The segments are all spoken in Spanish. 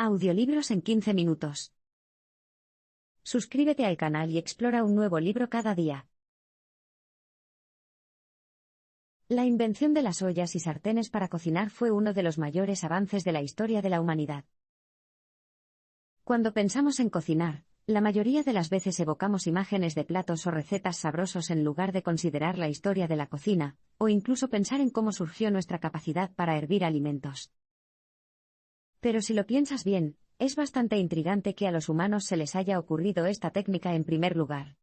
Audiolibros en 15 minutos. Suscríbete al canal y explora un nuevo libro cada día. La invención de las ollas y sartenes para cocinar fue uno de los mayores avances de la historia de la humanidad. Cuando pensamos en cocinar, la mayoría de las veces evocamos imágenes de platos o recetas sabrosos en lugar de considerar la historia de la cocina, o incluso pensar en cómo surgió nuestra capacidad para hervir alimentos. Pero si lo piensas bien, es bastante intrigante que a los humanos se les haya ocurrido esta técnica en primer lugar.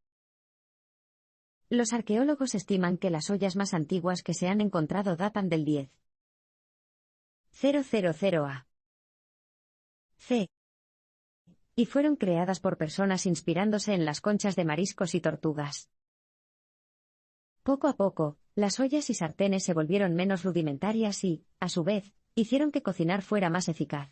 Los arqueólogos estiman que las ollas más antiguas que se han encontrado datan del 10.000 a.C. y fueron creadas por personas inspirándose en las conchas de mariscos y tortugas. Poco a poco, las ollas y sartenes se volvieron menos rudimentarias y, a su vez, hicieron que cocinar fuera más eficaz.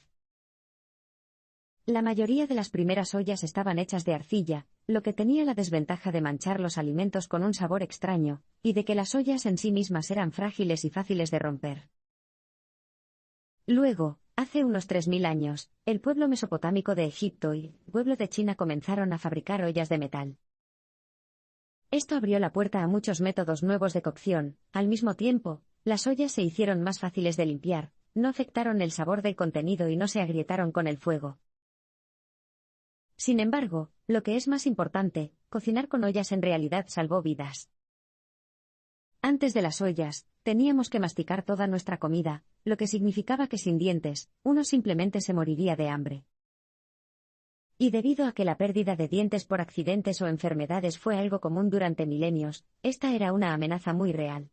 La mayoría de las primeras ollas estaban hechas de arcilla, lo que tenía la desventaja de manchar los alimentos con un sabor extraño, y de que las ollas en sí mismas eran frágiles y fáciles de romper. Luego, hace unos 3000 años, el pueblo mesopotámico de Egipto y el pueblo de China comenzaron a fabricar ollas de metal. Esto abrió la puerta a muchos métodos nuevos de cocción. Al mismo tiempo, las ollas se hicieron más fáciles de limpiar, no afectaron el sabor del contenido y no se agrietaron con el fuego. Sin embargo, lo que es más importante, cocinar con ollas en realidad salvó vidas. Antes de las ollas, teníamos que masticar toda nuestra comida, lo que significaba que sin dientes, uno simplemente se moriría de hambre. Y debido a que la pérdida de dientes por accidentes o enfermedades fue algo común durante milenios, esta era una amenaza muy real.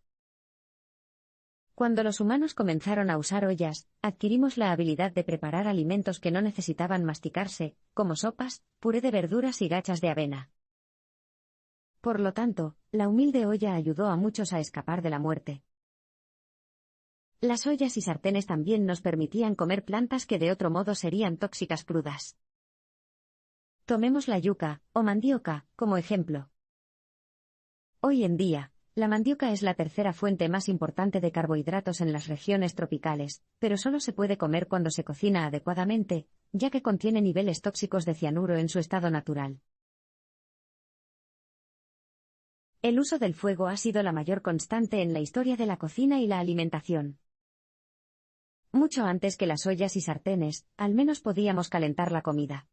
Cuando los humanos comenzaron a usar ollas, adquirimos la habilidad de preparar alimentos que no necesitaban masticarse, como sopas, puré de verduras y gachas de avena. Por lo tanto, la humilde olla ayudó a muchos a escapar de la muerte. Las ollas y sartenes también nos permitían comer plantas que de otro modo serían tóxicas crudas. Tomemos la yuca, o mandioca, como ejemplo. Hoy en día, la mandioca es la tercera fuente más importante de carbohidratos en las regiones tropicales, pero solo se puede comer cuando se cocina adecuadamente, ya que contiene niveles tóxicos de cianuro en su estado natural. El uso del fuego ha sido la mayor constante en la historia de la cocina y la alimentación. Mucho antes que las ollas y sartenes, al menos podíamos calentar la comida.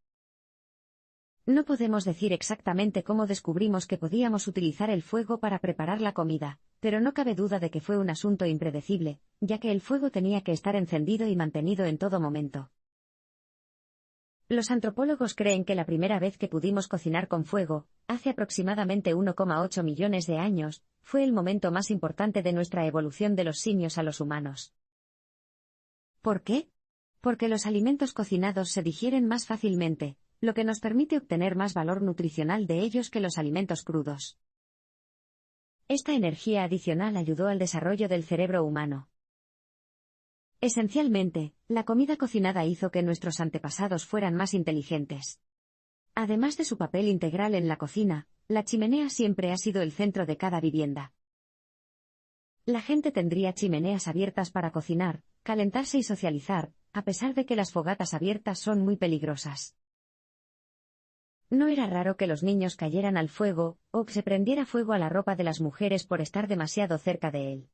No podemos decir exactamente cómo descubrimos que podíamos utilizar el fuego para preparar la comida, pero no cabe duda de que fue un asunto impredecible, ya que el fuego tenía que estar encendido y mantenido en todo momento. Los antropólogos creen que la primera vez que pudimos cocinar con fuego, hace aproximadamente 1,8 millones de años, fue el momento más importante de nuestra evolución de los simios a los humanos. ¿Por qué? Porque los alimentos cocinados se digieren más fácilmente, lo que nos permite obtener más valor nutricional de ellos que los alimentos crudos. Esta energía adicional ayudó al desarrollo del cerebro humano. Esencialmente, la comida cocinada hizo que nuestros antepasados fueran más inteligentes. Además de su papel integral en la cocina, la chimenea siempre ha sido el centro de cada vivienda. La gente tendría chimeneas abiertas para cocinar, calentarse y socializar, a pesar de que las fogatas abiertas son muy peligrosas. No era raro que los niños cayeran al fuego, o que se prendiera fuego a la ropa de las mujeres por estar demasiado cerca de él.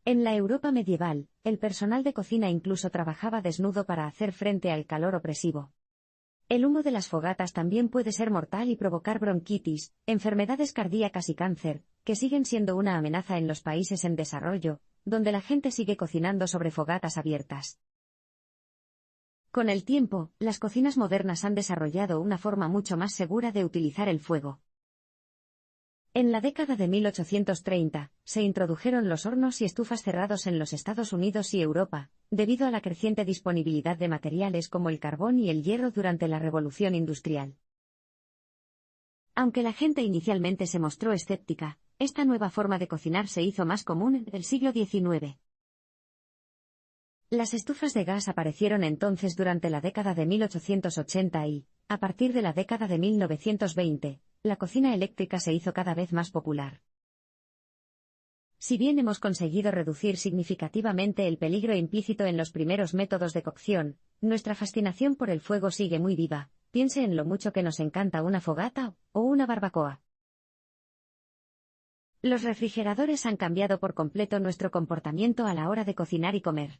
En la Europa medieval, el personal de cocina incluso trabajaba desnudo para hacer frente al calor opresivo. El humo de las fogatas también puede ser mortal y provocar bronquitis, enfermedades cardíacas y cáncer, que siguen siendo una amenaza en los países en desarrollo, donde la gente sigue cocinando sobre fogatas abiertas. Con el tiempo, las cocinas modernas han desarrollado una forma mucho más segura de utilizar el fuego. En la década de 1830, se introdujeron los hornos y estufas cerrados en los Estados Unidos y Europa, debido a la creciente disponibilidad de materiales como el carbón y el hierro durante la Revolución Industrial. Aunque la gente inicialmente se mostró escéptica, esta nueva forma de cocinar se hizo más común en el siglo XIX. Las estufas de gas aparecieron entonces durante la década de 1880 y, a partir de la década de 1920, la cocina eléctrica se hizo cada vez más popular. Si bien hemos conseguido reducir significativamente el peligro implícito en los primeros métodos de cocción, nuestra fascinación por el fuego sigue muy viva. Piense en lo mucho que nos encanta una fogata o una barbacoa. Los refrigeradores han cambiado por completo nuestro comportamiento a la hora de cocinar y comer.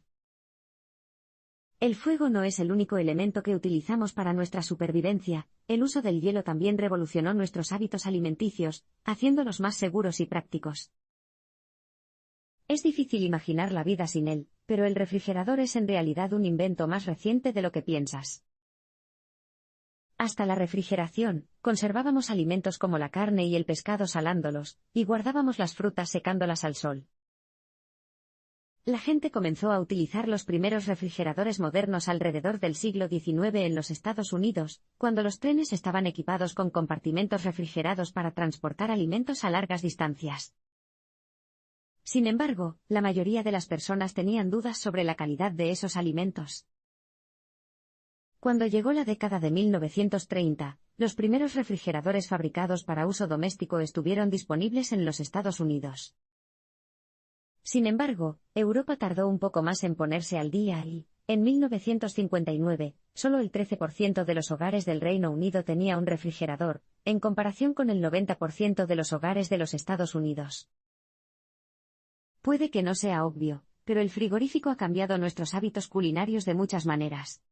El fuego no es el único elemento que utilizamos para nuestra supervivencia. El uso del hielo también revolucionó nuestros hábitos alimenticios, haciéndolos más seguros y prácticos. Es difícil imaginar la vida sin él, pero el refrigerador es en realidad un invento más reciente de lo que piensas. Hasta la refrigeración, conservábamos alimentos como la carne y el pescado salándolos, y guardábamos las frutas secándolas al sol. La gente comenzó a utilizar los primeros refrigeradores modernos alrededor del siglo XIX en los Estados Unidos, cuando los trenes estaban equipados con compartimentos refrigerados para transportar alimentos a largas distancias. Sin embargo, la mayoría de las personas tenían dudas sobre la calidad de esos alimentos. Cuando llegó la década de 1930, los primeros refrigeradores fabricados para uso doméstico estuvieron disponibles en los Estados Unidos. Sin embargo, Europa tardó un poco más en ponerse al día y, en 1959, solo el 13% de los hogares del Reino Unido tenía un refrigerador, en comparación con el 90% de los hogares de los Estados Unidos. Puede que no sea obvio, pero el frigorífico ha cambiado nuestros hábitos culinarios de muchas maneras.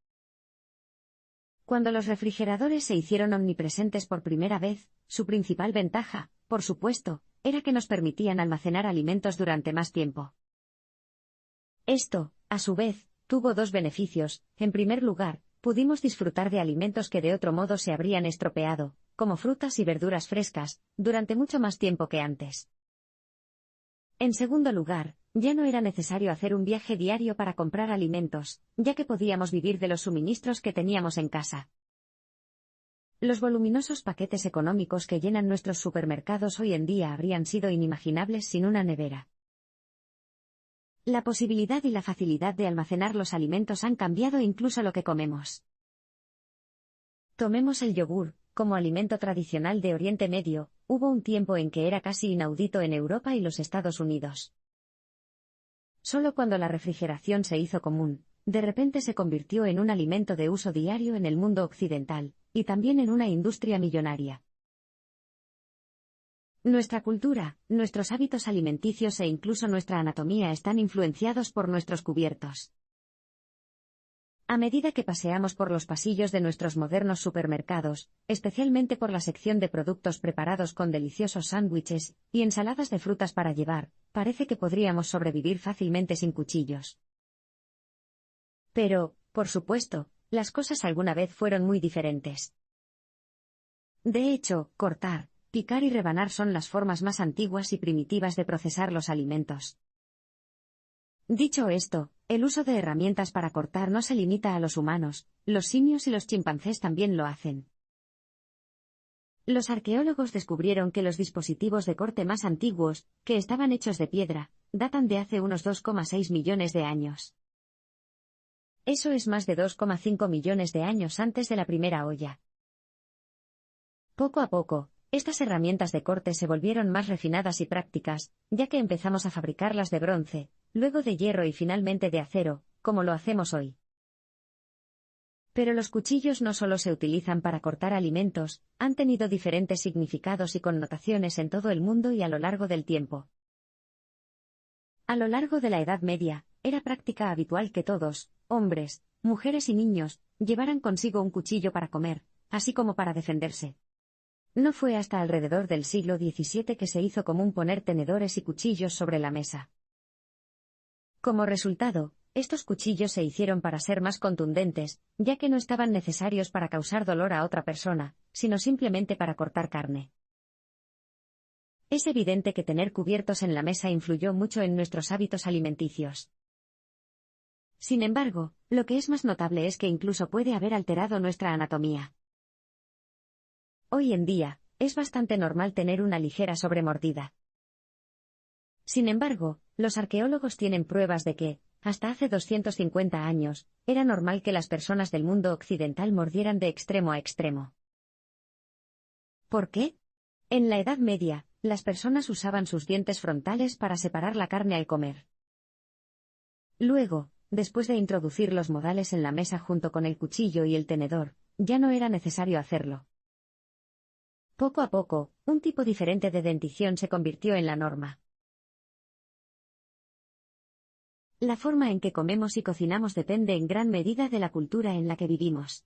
Cuando los refrigeradores se hicieron omnipresentes por primera vez, su principal ventaja, por supuesto, era que nos permitían almacenar alimentos durante más tiempo. Esto, a su vez, tuvo dos beneficios. En primer lugar, pudimos disfrutar de alimentos que de otro modo se habrían estropeado, como frutas y verduras frescas, durante mucho más tiempo que antes. En segundo lugar, ya no era necesario hacer un viaje diario para comprar alimentos, ya que podíamos vivir de los suministros que teníamos en casa. Los voluminosos paquetes económicos que llenan nuestros supermercados hoy en día habrían sido inimaginables sin una nevera. La posibilidad y la facilidad de almacenar los alimentos han cambiado incluso lo que comemos. Tomemos el yogur, como alimento tradicional de Oriente Medio. Hubo un tiempo en que era casi inaudito en Europa y los Estados Unidos. Solo cuando la refrigeración se hizo común, de repente se convirtió en un alimento de uso diario en el mundo occidental, y también en una industria millonaria. Nuestra cultura, nuestros hábitos alimenticios e incluso nuestra anatomía están influenciados por nuestros cubiertos. A medida que paseamos por los pasillos de nuestros modernos supermercados, especialmente por la sección de productos preparados con deliciosos sándwiches y ensaladas de frutas para llevar, parece que podríamos sobrevivir fácilmente sin cuchillos. Pero, por supuesto, las cosas alguna vez fueron muy diferentes. De hecho, cortar, picar y rebanar son las formas más antiguas y primitivas de procesar los alimentos. Dicho esto, el uso de herramientas para cortar no se limita a los humanos, los simios y los chimpancés también lo hacen. Los arqueólogos descubrieron que los dispositivos de corte más antiguos, que estaban hechos de piedra, datan de hace unos 2,6 millones de años. Eso es más de 2,5 millones de años antes de la primera olla. Poco a poco, estas herramientas de corte se volvieron más refinadas y prácticas, ya que empezamos a fabricarlas de bronce, luego de hierro y finalmente de acero, como lo hacemos hoy. Pero los cuchillos no solo se utilizan para cortar alimentos, han tenido diferentes significados y connotaciones en todo el mundo y a lo largo del tiempo. A lo largo de la Edad Media, era práctica habitual que todos, hombres, mujeres y niños, llevaran consigo un cuchillo para comer, así como para defenderse. No fue hasta alrededor del siglo XVII que se hizo común poner tenedores y cuchillos sobre la mesa. Como resultado, estos cuchillos se hicieron para ser más contundentes, ya que no estaban necesarios para causar dolor a otra persona, sino simplemente para cortar carne. Es evidente que tener cubiertos en la mesa influyó mucho en nuestros hábitos alimenticios. Sin embargo, lo que es más notable es que incluso puede haber alterado nuestra anatomía. Hoy en día, es bastante normal tener una ligera sobremordida. Sin embargo, los arqueólogos tienen pruebas de que, hasta hace 250 años, era normal que las personas del mundo occidental mordieran de extremo a extremo. ¿Por qué? En la Edad Media, las personas usaban sus dientes frontales para separar la carne al comer. Luego, después de introducir los modales en la mesa junto con el cuchillo y el tenedor, ya no era necesario hacerlo. Poco a poco, un tipo diferente de dentición se convirtió en la norma. La forma en que comemos y cocinamos depende en gran medida de la cultura en la que vivimos.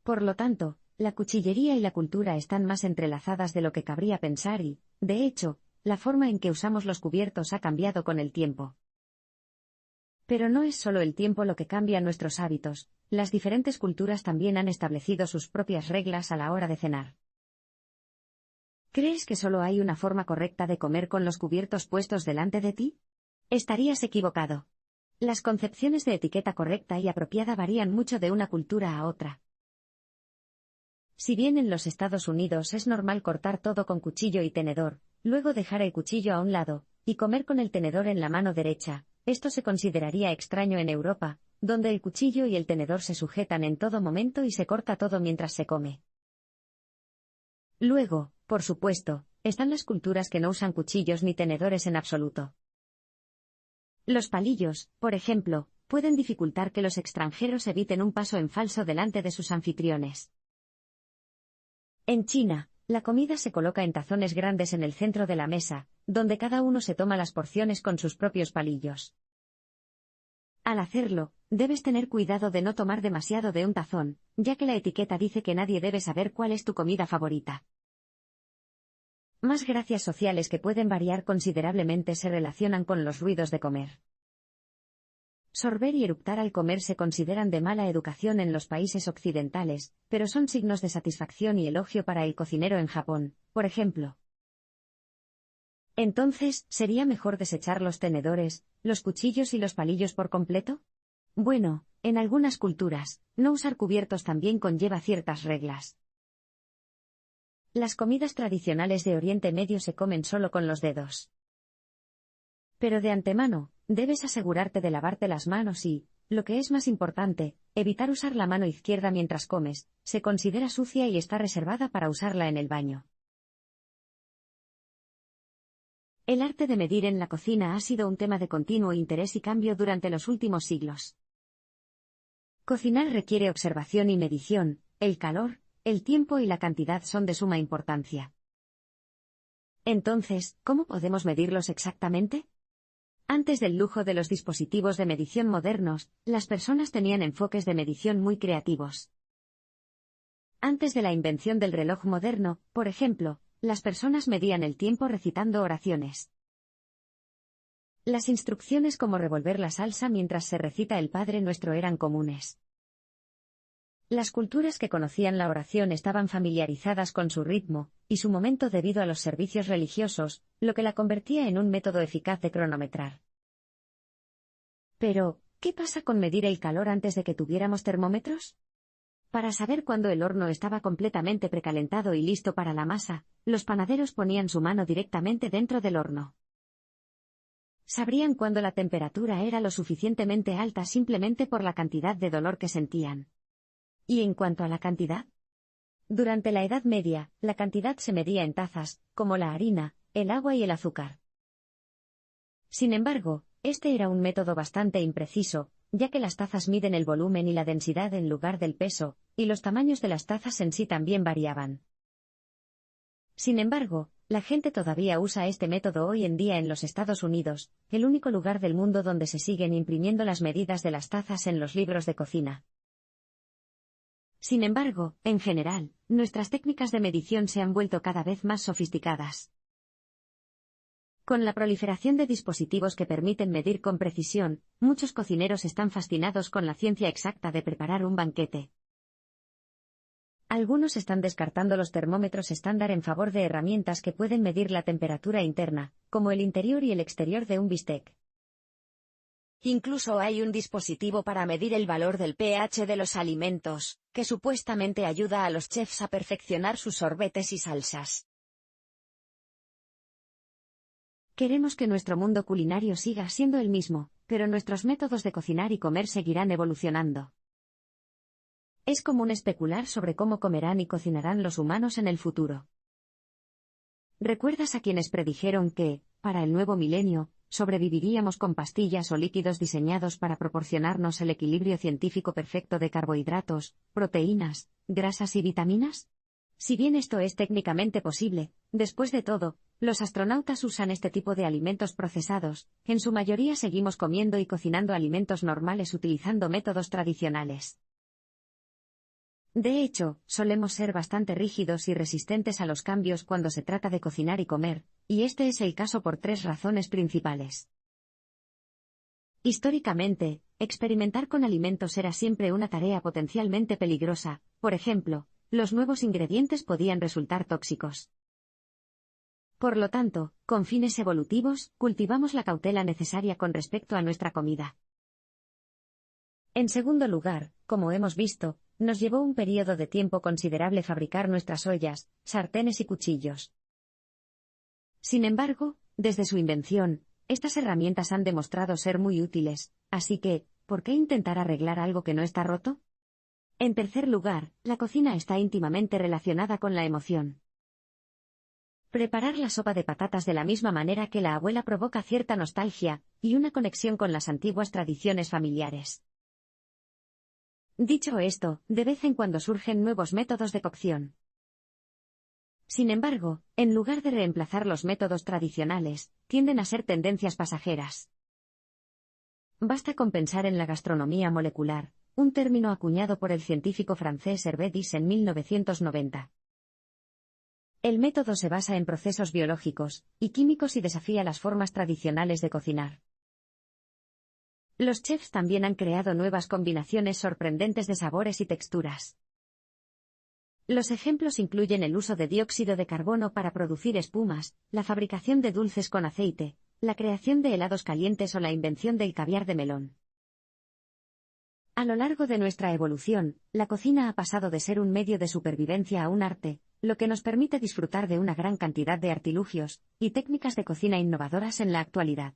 Por lo tanto, la cuchillería y la cultura están más entrelazadas de lo que cabría pensar y, de hecho, la forma en que usamos los cubiertos ha cambiado con el tiempo. Pero no es solo el tiempo lo que cambia nuestros hábitos, las diferentes culturas también han establecido sus propias reglas a la hora de cenar. ¿Crees que solo hay una forma correcta de comer con los cubiertos puestos delante de ti? Estarías equivocado. Las concepciones de etiqueta correcta y apropiada varían mucho de una cultura a otra. Si bien en los Estados Unidos es normal cortar todo con cuchillo y tenedor, luego dejar el cuchillo a un lado, y comer con el tenedor en la mano derecha, esto se consideraría extraño en Europa, donde el cuchillo y el tenedor se sujetan en todo momento y se corta todo mientras se come. Luego, por supuesto, están las culturas que no usan cuchillos ni tenedores en absoluto. Los palillos, por ejemplo, pueden dificultar que los extranjeros eviten un paso en falso delante de sus anfitriones. En China, la comida se coloca en tazones grandes en el centro de la mesa, donde cada uno se toma las porciones con sus propios palillos. Al hacerlo, debes tener cuidado de no tomar demasiado de un tazón, ya que la etiqueta dice que nadie debe saber cuál es tu comida favorita. Más gracias sociales que pueden variar considerablemente se relacionan con los ruidos de comer. Sorber y eructar al comer se consideran de mala educación en los países occidentales, pero son signos de satisfacción y elogio para el cocinero en Japón, por ejemplo. Entonces, ¿sería mejor desechar los tenedores, los cuchillos y los palillos por completo? Bueno, en algunas culturas, no usar cubiertos también conlleva ciertas reglas. Las comidas tradicionales de Oriente Medio se comen solo con los dedos. Pero de antemano, debes asegurarte de lavarte las manos y, lo que es más importante, evitar usar la mano izquierda mientras comes, se considera sucia y está reservada para usarla en el baño. El arte de medir en la cocina ha sido un tema de continuo interés y cambio durante los últimos siglos. Cocinar requiere observación y medición, el calor, el tiempo y la cantidad son de suma importancia. Entonces, ¿cómo podemos medirlos exactamente? Antes del lujo de los dispositivos de medición modernos, las personas tenían enfoques de medición muy creativos. Antes de la invención del reloj moderno, por ejemplo, las personas medían el tiempo recitando oraciones. Las instrucciones como revolver la salsa mientras se recita el Padre Nuestro eran comunes. Las culturas que conocían la oración estaban familiarizadas con su ritmo y su momento debido a los servicios religiosos, lo que la convertía en un método eficaz de cronometrar. Pero, ¿qué pasa con medir el calor antes de que tuviéramos termómetros? Para saber cuándo el horno estaba completamente precalentado y listo para la masa, los panaderos ponían su mano directamente dentro del horno. Sabrían cuándo la temperatura era lo suficientemente alta simplemente por la cantidad de dolor que sentían. ¿Y en cuanto a la cantidad? Durante la Edad Media, la cantidad se medía en tazas, como la harina, el agua y el azúcar. Sin embargo, este era un método bastante impreciso, ya que las tazas miden el volumen y la densidad en lugar del peso, y los tamaños de las tazas en sí también variaban. Sin embargo, la gente todavía usa este método hoy en día en los Estados Unidos, el único lugar del mundo donde se siguen imprimiendo las medidas de las tazas en los libros de cocina. Sin embargo, en general, nuestras técnicas de medición se han vuelto cada vez más sofisticadas. Con la proliferación de dispositivos que permiten medir con precisión, muchos cocineros están fascinados con la ciencia exacta de preparar un banquete. Algunos están descartando los termómetros estándar en favor de herramientas que pueden medir la temperatura interna, como el interior y el exterior de un bistec. Incluso hay un dispositivo para medir el valor del pH de los alimentos, que supuestamente ayuda a los chefs a perfeccionar sus sorbetes y salsas. Queremos que nuestro mundo culinario siga siendo el mismo, pero nuestros métodos de cocinar y comer seguirán evolucionando. Es común especular sobre cómo comerán y cocinarán los humanos en el futuro. ¿Recuerdas a quienes predijeron que, para el nuevo milenio, sobreviviríamos con pastillas o líquidos diseñados para proporcionarnos el equilibrio científico perfecto de carbohidratos, proteínas, grasas y vitaminas? Si bien esto es técnicamente posible, después de todo, los astronautas usan este tipo de alimentos procesados, en su mayoría seguimos comiendo y cocinando alimentos normales utilizando métodos tradicionales. De hecho, solemos ser bastante rígidos y resistentes a los cambios cuando se trata de cocinar y comer, y este es el caso por 3 razones principales. Históricamente, experimentar con alimentos era siempre una tarea potencialmente peligrosa, por ejemplo, los nuevos ingredientes podían resultar tóxicos. Por lo tanto, con fines evolutivos, cultivamos la cautela necesaria con respecto a nuestra comida. En segundo lugar, como hemos visto, nos llevó un periodo de tiempo considerable fabricar nuestras ollas, sartenes y cuchillos. Sin embargo, desde su invención, estas herramientas han demostrado ser muy útiles, así que, ¿por qué intentar arreglar algo que no está roto? En tercer lugar, la cocina está íntimamente relacionada con la emoción. Preparar la sopa de patatas de la misma manera que la abuela provoca cierta nostalgia y una conexión con las antiguas tradiciones familiares. Dicho esto, de vez en cuando surgen nuevos métodos de cocción. Sin embargo, en lugar de reemplazar los métodos tradicionales, tienden a ser tendencias pasajeras. Basta con pensar en la gastronomía molecular, un término acuñado por el científico francés Hervé Dix en 1990. El método se basa en procesos biológicos y químicos y desafía las formas tradicionales de cocinar. Los chefs también han creado nuevas combinaciones sorprendentes de sabores y texturas. Los ejemplos incluyen el uso de dióxido de carbono para producir espumas, la fabricación de dulces con aceite, la creación de helados calientes o la invención del caviar de melón. A lo largo de nuestra evolución, la cocina ha pasado de ser un medio de supervivencia a un arte, lo que nos permite disfrutar de una gran cantidad de artilugios y técnicas de cocina innovadoras en la actualidad.